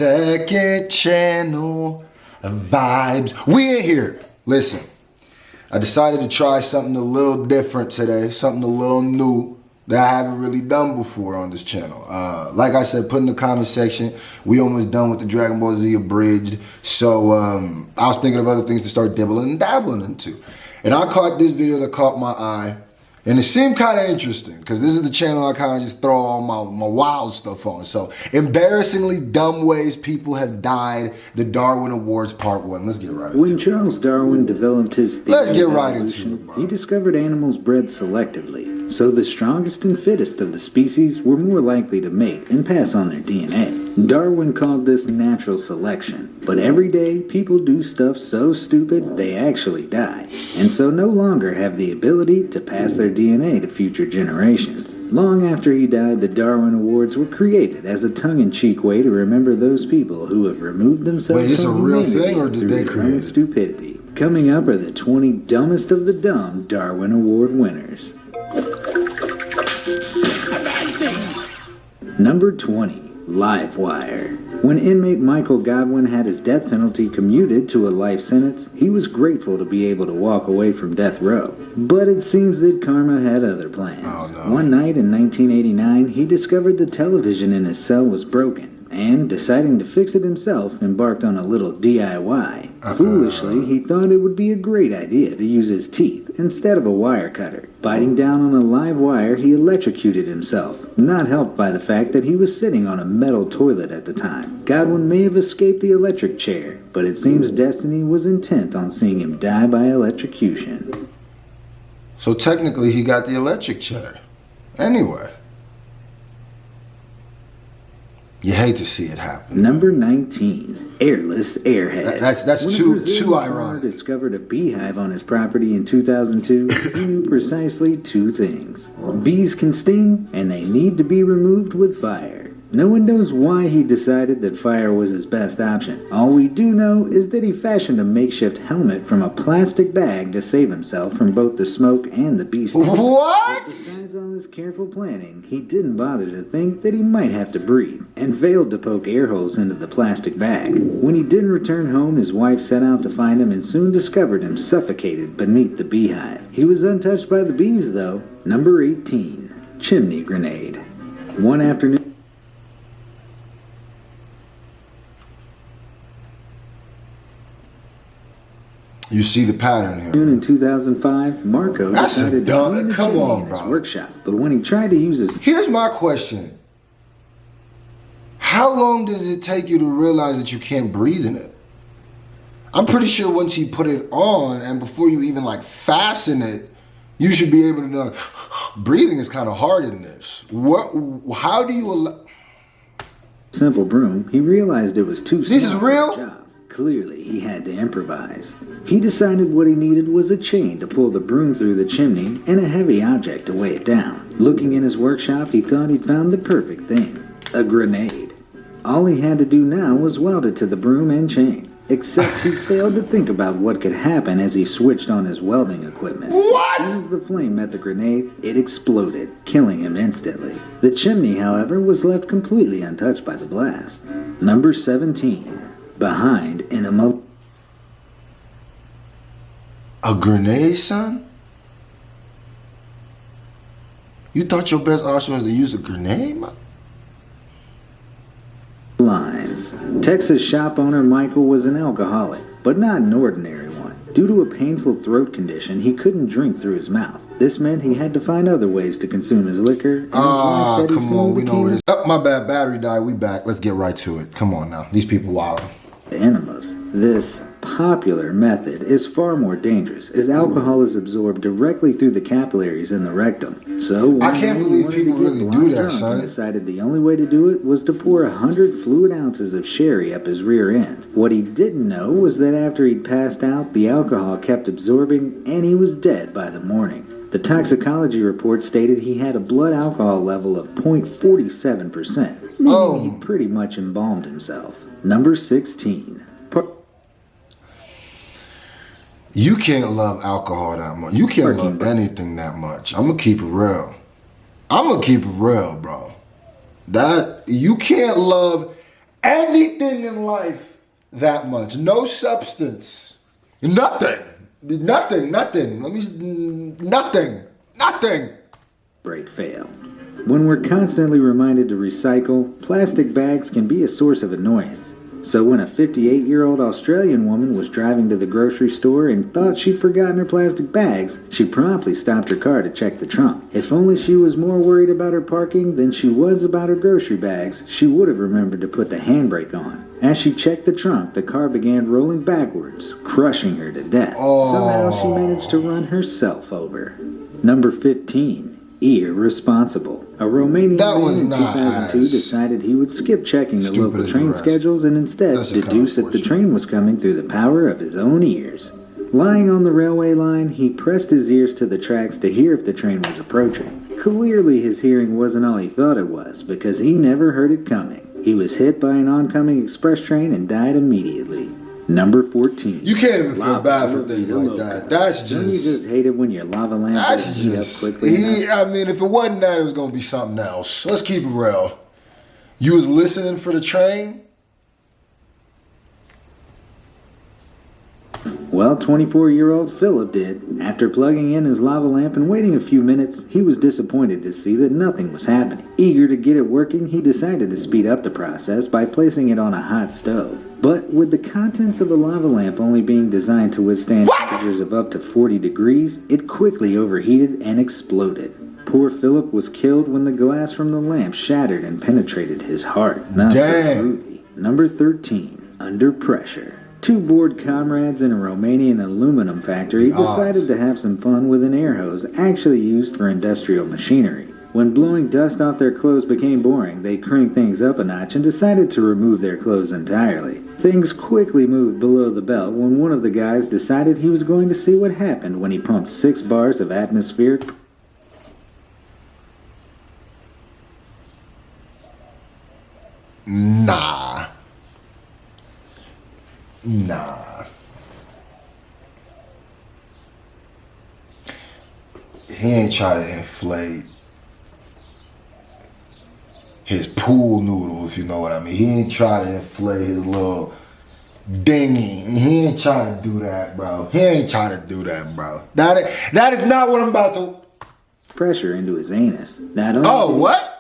Second channel vibes. We in here. Listen, I decided to try something a little different today, something a little new that I haven't really done before on this channel. Like I said, put in the comment section, we almost done with the Dragon Ball Z Abridged. So I was thinking of other things to start dibbling and dabbling into. And I caught this video that caught my eye. And it seemed kind of interesting because this is the channel I kind of just throw all my wild stuff on. So, embarrassingly dumb ways people have died. The Darwin Awards Part 1. Let's get right into it. When Charles Darwin developed his theory Let's get of right evolution, into it, bro. he discovered animals bred selectively, so the strongest and fittest of the species were more likely to mate and pass on their DNA. Darwin called this natural selection, but every day people do stuff so stupid they actually die, and so no longer have the ability to pass their DNA to future generations. Long after he died, the Darwin Awards were created as a tongue-in-cheek way to remember those people who have removed themselves Wait, is this a from real humanity thing, or did through they their create own it? stupidity. Coming up are the 20 dumbest of the dumb Darwin Award winners. Number 20. Livewire. When inmate Michael Godwin had his death penalty commuted to a life sentence, he was grateful to be able to walk away from death row. But it seems that karma had other plans. Oh, no. One night in 1989, he discovered the television in his cell was broken, and deciding to fix it himself, embarked on a little DIY. Foolishly, he thought it would be a great idea to use his teeth instead of a wire cutter. Biting down on a live wire, he electrocuted himself, not helped by the fact that he was sitting on a metal toilet at the time. Godwin may have escaped the electric chair, but it seems destiny was intent on seeing him die by electrocution. So technically, he got the electric chair. Anyway. You hate to see it happen. Number 19. Airless Airhead. That's When a too Brazilian farmer ironic. discovered a beehive on his property in 2002, he knew precisely two things. Bees can sting, and they need to be removed with fire. No one knows why he decided that fire was his best option. All we do know is that he fashioned a makeshift helmet from a plastic bag to save himself from both the smoke and the bee stings. What? Besides all his careful planning, he didn't bother to think that he might have to breathe, and failed to poke air holes into the plastic bag. When he didn't return home, his wife set out to find him and soon discovered him suffocated beneath the beehive. He was untouched by the bees, though. Number 18. Chimney Grenade. One afternoon, You see the pattern here. in 2005, Marco That's a decided to dumb- clean the come chimney on, in his bro. workshop. But when he tried to use his Here's my question. How long does it take you to realize that you can't breathe in it? I'm pretty sure once you put it on and before you even like fasten it, you should be able to know breathing is kind of hard in this. How do you simple broom, he realized it was too small This is real? for the job. Clearly, he had to improvise. He decided what he needed was a chain to pull the broom through the chimney and a heavy object to weigh it down. Looking in his workshop, he thought he'd found the perfect thing. A grenade. All he had to do now was weld it to the broom and chain. Except he failed to think about what could happen as he switched on his welding equipment. What? As soon as the flame met the grenade, it exploded, killing him instantly. The chimney, however, was left completely untouched by the blast. Number 17. Behind in A grenade, son? You thought your best option was to use a grenade, man? lines. Texas shop owner Michael was an alcoholic, but not an ordinary one. Due to a painful throat condition, he couldn't drink through his mouth. This meant he had to find other ways to consume his liquor. And his wife said he Come soon on, we know became where this. Oh, my bad, battery died. We back. Let's get right to it. Come on now. These people wild. enemas. This popular method is far more dangerous as alcohol is absorbed directly through the capillaries in the rectum. So I can't believe people really do that, son. He decided the only way to do it was to pour 100 fluid ounces of sherry up his rear end. What he didn't know was that after he'd passed out, the alcohol kept absorbing and he was dead by the morning. The toxicology report stated he had a blood alcohol level of 0.47%, meaning he pretty much embalmed himself. Number 16. You can't love alcohol that much. You can't love anything that much. I'm gonna keep it real. I'm gonna keep it real, bro. That you can't love anything in life that much. No substance. Nothing. Nothing. Break fail. When we're constantly reminded to recycle, plastic bags can be a source of annoyance. So when a 58-year-old Australian woman was driving to the grocery store and thought she'd forgotten her plastic bags, she promptly stopped her car to check the trunk. If only she was more worried about her parking than she was about her grocery bags, she would have remembered to put the handbrake on. As she checked the trunk, the car began rolling backwards, crushing her to death. Somehow she managed to run herself over. Number 15. Irresponsible. A Romanian man in 2002 decided he would skip checking the local train schedules and instead deduce that the train was coming through the power of his own ears. Lying on the railway line, he pressed his ears to the tracks to hear if the train was approaching. Clearly his hearing wasn't all he thought it was, because he never heard it coming. He was hit by an oncoming express train and died immediately. Number 14. You can't even feel bad for things like that. That's just... Don't you just hate it when your lava lamp doesn't heat up quickly? I mean, if it wasn't that, it was going to be something else. Let's keep it real. You was listening for the train? Well, 24-year-old Philip did. After plugging in his lava lamp and waiting a few minutes, he was disappointed to see that nothing was happening. Eager to get it working, he decided to speed up the process by placing it on a hot stove. But with the contents of a lava lamp only being designed to withstand temperatures of up to 40 degrees, it quickly overheated and exploded. Poor Philip was killed when the glass from the lamp shattered and penetrated his heart. Not so groovy. Number 13. Under pressure. Two bored comrades in a Romanian aluminum factory decided to have some fun with an air hose actually used for industrial machinery. When blowing dust off their clothes became boring, they cranked things up a notch and decided to remove their clothes entirely. Things quickly moved below the belt when one of the guys decided he was going to see what happened when he pumped 6 bars of atmospheric Nah. He ain't trying to inflate his pool noodle, if you know what I mean. He ain't trying to inflate his little dinghy. He ain't trying to do that, bro. That is not what I'm about to... pressure into his anus. Not only what?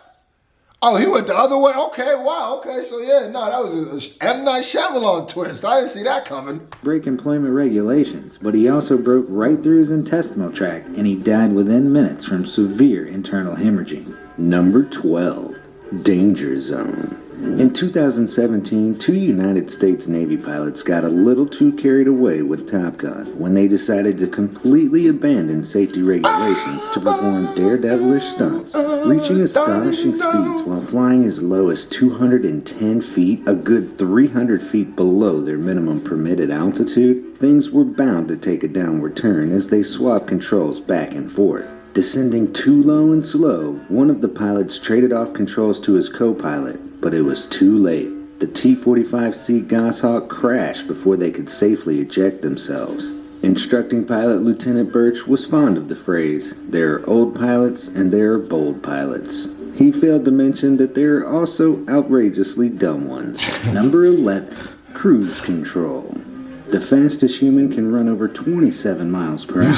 Oh, he went the other way? Okay, wow, okay. So yeah, no, that was a M. Night Shyamalan twist. I didn't see that coming. Break employment regulations, but he also broke right through his intestinal tract, and he died within minutes from severe internal hemorrhaging. Number 12. Danger Zone. In 2017, 2 United States Navy pilots got a little too carried away with Top Gun when they decided to completely abandon safety regulations to perform daredevilish stunts, reaching astonishing speeds while flying as low as 210 feet, a good 300 feet below their minimum permitted altitude. Things were bound to take a downward turn as they swapped controls back and forth. Descending too low and slow, one of the pilots traded off controls to his co-pilot, but it was too late. The T-45C Goshawk crashed before they could safely eject themselves. Instructing pilot Lieutenant Birch was fond of the phrase, "There are old pilots and there are bold pilots." He failed to mention that there are also outrageously dumb ones. Number 11. Cruise control. The fastest human can run over 27 miles per hour.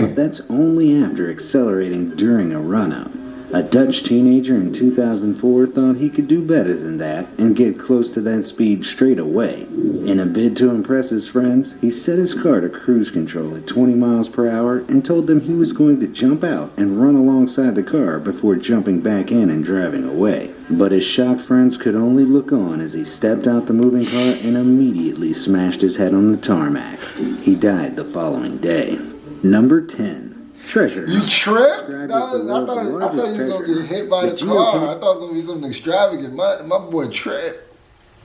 But that's only after accelerating during a run-up. A Dutch teenager in 2004 thought he could do better than that and get close to that speed straight away. In a bid to impress his friends, he set his car to cruise control at 20 miles per hour and told them he was going to jump out and run alongside the car before jumping back in and driving away. But his shocked friends could only look on as he stepped out the moving car and immediately smashed his head on the tarmac. He died the following day. Number 10. Treasure. You tripped? I thought you was going to get hit by the car. I thought it was going to be something extravagant. My boy tripped.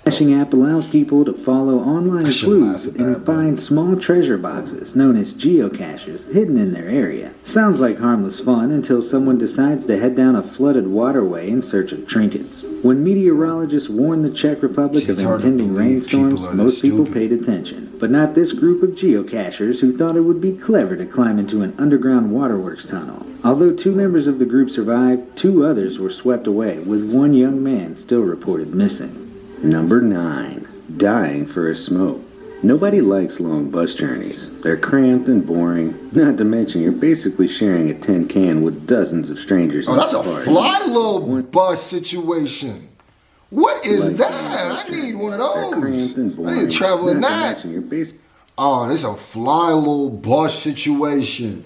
The Caching app allows people to follow online clues and find small treasure boxes, known as geocaches, hidden in their area. Sounds like harmless fun until someone decides to head down a flooded waterway in search of trinkets. When meteorologists warned the Czech Republic of impending rainstorms, most people paid attention. But not this group of geocachers who thought it would be clever to climb into an underground waterworks tunnel. Although 2 members of the group survived, 2 others were swept away, with 1 young man still reported missing. Number 9. Dying for a smoke. Nobody likes long bus journeys. They're cramped and boring. Not to mention you're basically sharing a tin can with dozens of strangers. Oh, that's a fly little bus situation. What is that? I need one of those. I need to travel in that. Oh, this a fly little bus situation.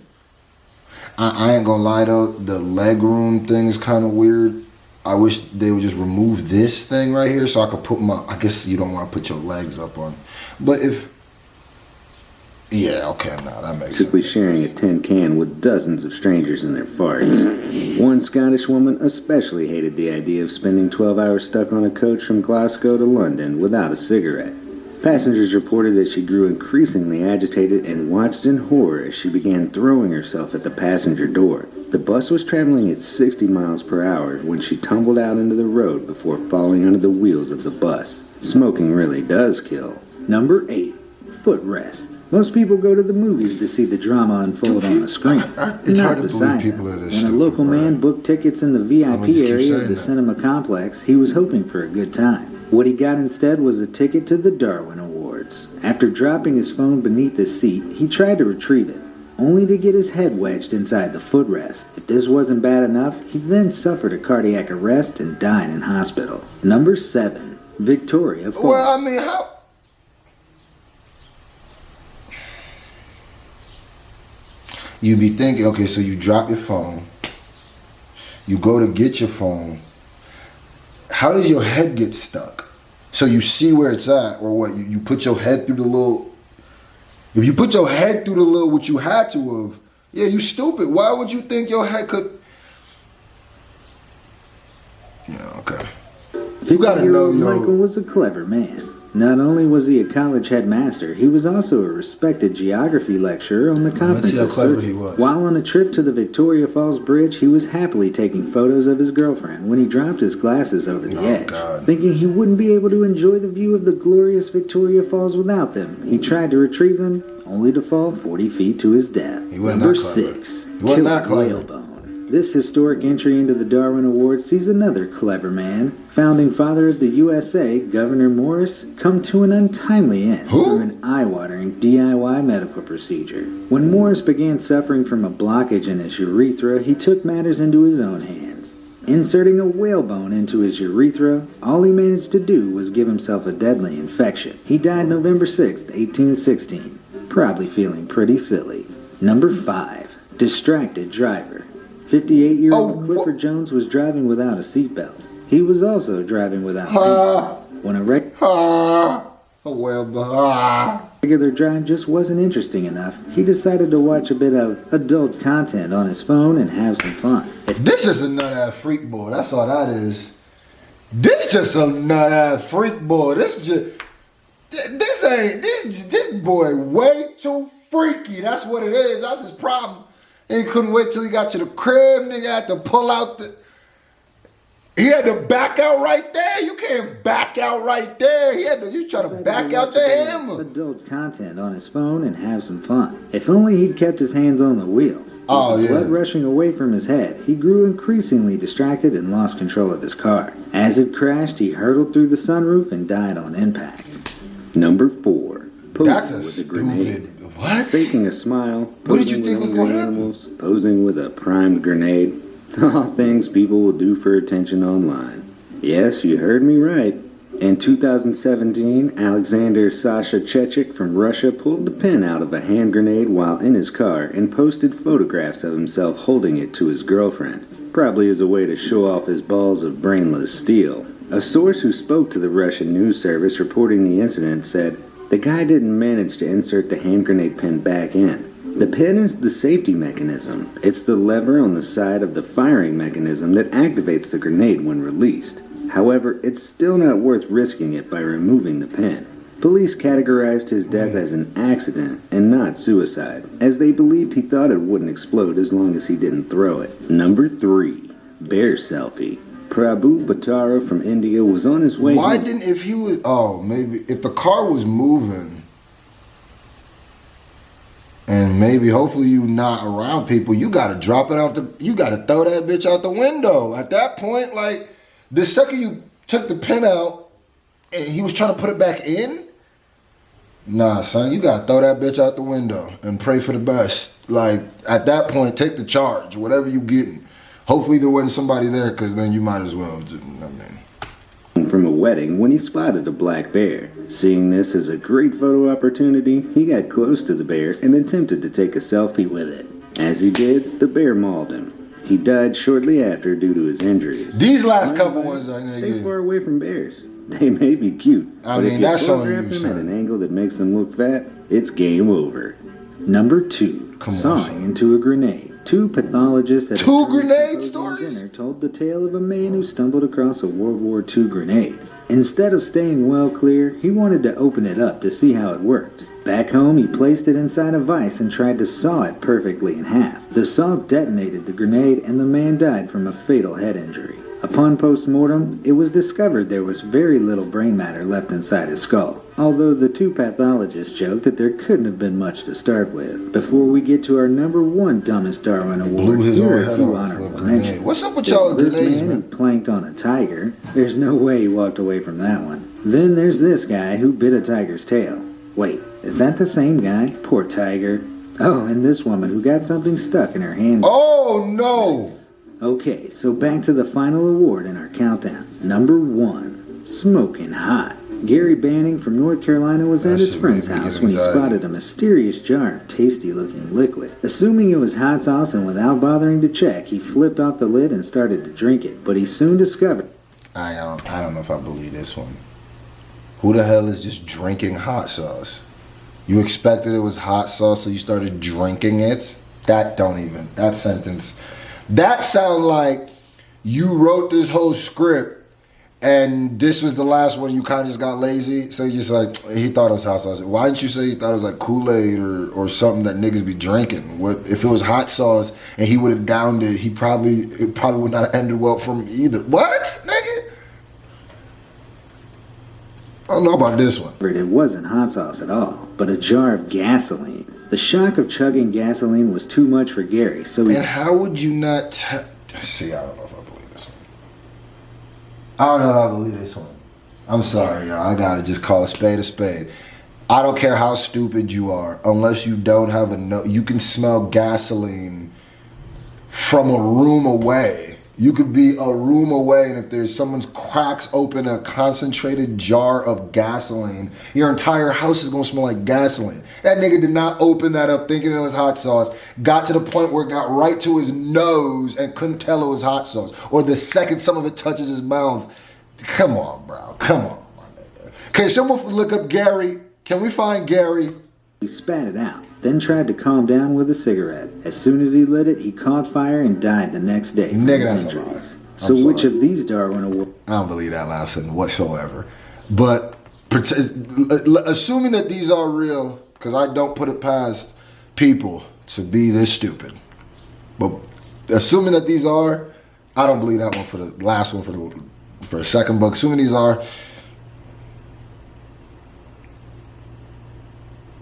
I ain't gonna lie though, the leg room thing is kind of weird. I wish they would just remove this thing right here so I could put my, I guess you don't want to put your legs up on. But if, yeah, okay, no, that makes sense. Basically sharing a tin can with dozens of strangers in their farts. One Scottish woman especially hated the idea of spending 12 hours stuck on a coach from Glasgow to London without a cigarette. Passengers reported that she grew increasingly agitated and watched in horror as she began throwing herself at the passenger door. The bus was traveling at 60 miles per hour when she tumbled out into the road before falling under the wheels of the bus. Smoking really does kill. Number 8. Footrest. Most people go to the movies to see the drama unfold on the screen. It's hard to believe people are this stupid. When a local man booked tickets in the VIP area of the cinema complex, he was hoping for a good time. What he got instead was a ticket to the Darwin Awards. After dropping his phone beneath his seat, he tried to retrieve it, only to get his head wedged inside the footrest. If this wasn't bad enough, he then suffered a cardiac arrest and died in hospital. Number 7. Victoria Falls. Well, I mean, how? You be thinking, okay, so you drop your phone, you go to get your phone. How does your head get stuck? So you see where it's at, or what? You put your head through the little. If you put your head through the little, what you had to have, yeah, you stupid. Why would you think your head could? Yeah, okay. You gotta know, yo. Michael was a clever man. Not only was he a college headmaster, he was also a respected geography lecturer on the conference. Let's see how clever he was. While on a trip to the Victoria Falls Bridge, he was happily taking photos of his girlfriend when he dropped his glasses over the edge. God. Thinking he wouldn't be able to enjoy the view of the glorious Victoria Falls without them, he tried to retrieve them, only to fall 40 feet to his death. Number 6. He wasn't that clever. Whalebone. This historic entry into the Darwin Awards sees another clever man, founding father of the USA, Governor Morris, come to an untimely end through an eye-watering DIY medical procedure. When Morris began suffering from a blockage in his urethra, he took matters into his own hands. Inserting a whalebone into his urethra, all he managed to do was give himself a deadly infection. He died November 6, 1816, probably feeling pretty silly. Number 5. Distracted driver. 58-year-old Clifford Jones was driving without a seatbelt. He was also driving without when a regular drive just wasn't interesting enough, he decided to watch a bit of adult content on his phone and have some fun. This is a nut-ass freak boy. That's all that is. This just a nut-ass freak boy. This boy way too freaky. That's what it is. That's his problem. He couldn't wait till he got to the crib. Nigga had to pull out the... He had to back out right there. You can't back out right there. You try to back out the hammer. Adult content on his phone and have some fun. If only he'd kept his hands on the wheel. With the blood rushing away from his head, he grew increasingly distracted and lost control of his car. As it crashed, he hurtled through the sunroof and died on impact. Number 4. Posing with a grenade. What? Faking a smile. What did you think was going to happen? Posing with a primed grenade. All things people will do for attention online. Yes, you heard me right. In 2017, Alexander Sasha Chechik from Russia pulled the pin out of a hand grenade while in his car and posted photographs of himself holding it to his girlfriend, probably as a way to show off his balls of brainless steel. A source who spoke to the Russian news service reporting the incident said, "The guy didn't manage to insert the hand grenade pin back in. The pin is the safety mechanism. It's the lever on the side of the firing mechanism that activates the grenade when released. However, it's still not worth risking it by removing the pin." Police categorized his death as an accident and not suicide, as they believed he thought it wouldn't explode as long as he didn't throw it. Number 3. Bear selfie. Prabhu Bhattara from India was on his way home. If the car was moving and maybe hopefully you not around people, you gotta drop it you gotta throw that bitch out the window. At that point, like, the second you took the pin out, and he was trying to put it back in. Nah, son, you gotta throw that bitch out the window and pray for the best. Like, at that point, take the charge, whatever you getting. Hopefully there wasn't somebody there, because then you might as well. From a wedding when he spotted a black bear. Seeing this as a great photo opportunity, he got close to the bear and attempted to take a selfie with it. As he did, the bear mauled him. He died shortly after due to his injuries. These last couple ones, stay far away from bears. They may be cute, but if you photograph them at an angle that makes them look fat, it's game over. Number 2, sawing into a grenade. Two pathologists at two grenade stories dinner told the tale of a man who stumbled across a World War II grenade. Instead of staying well clear, he wanted to open it up to see how it worked. Back home, he placed it inside a vise and tried to saw it perfectly in half. The saw detonated the grenade and the man died from a fatal head injury. Upon post-mortem, it was discovered there was very little brain matter left inside his skull, although the two pathologists joked that there couldn't have been much to start with. Before we get to our number 1 dumbest Darwin Award, here are a few honorable mentions. What's up with y'all this grenades, man who planked on a tiger. There's no way he walked away from that one. Then there's this guy who bit a tiger's tail. Wait, is that the same guy? Poor tiger. Oh, and this woman who got something stuck in her hand. Oh, no! Okay, so back to the final award in our countdown. Number 1, smoking hot. Gary Banning from North Carolina was at his friend's house when he spotted a mysterious jar of tasty-looking liquid. Assuming it was hot sauce and without bothering to check, he flipped off the lid and started to drink it. But he soon discovered... I don't know if I believe this one. Who the hell is just drinking hot sauce? You expected it was hot sauce, so you started drinking it? That sentence... That sound like you wrote this whole script and this was the last one, you kind of just got lazy. So you just like, he thought it was hot sauce. Why didn't you say he thought it was like Kool-Aid or something that niggas be drinking? What if it was hot sauce and he would have downed it, it probably would not have ended well for him either. What, nigga? I don't know about this one. It wasn't hot sauce at all, but a jar of gasoline. The shock of chugging gasoline was too much for Gary, so he... And how would you not... See, I don't know if I believe this one. I don't know if I believe this one. I'm sorry, y'all. I gotta just call a spade a spade. I don't care how stupid you are, unless you don't have you can smell gasoline from a room away. You could be a room away, and if there's someone's cracks open a concentrated jar of gasoline, your entire house is gonna smell like gasoline. That nigga did not open that up thinking it was hot sauce, got to the point where it got right to his nose and couldn't tell it was hot sauce. Or the second some of it touches his mouth. Come on, bro. Come on, my nigga. Can someone look up Gary? Can we find Gary? He spat it out, then tried to calm down with a cigarette. As soon as he lit it, he caught fire and died the next day from his injuries. So which of these Darwin Awards... I don't believe that last sentence whatsoever. But assuming that these are real, because I don't put it past people to be this stupid. But assuming that these are, I don't believe that one for the last one for a second. But assuming these are,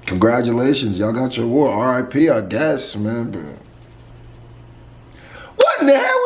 congratulations, y'all got your award. R.I.P. I guess, man. But what in the hell?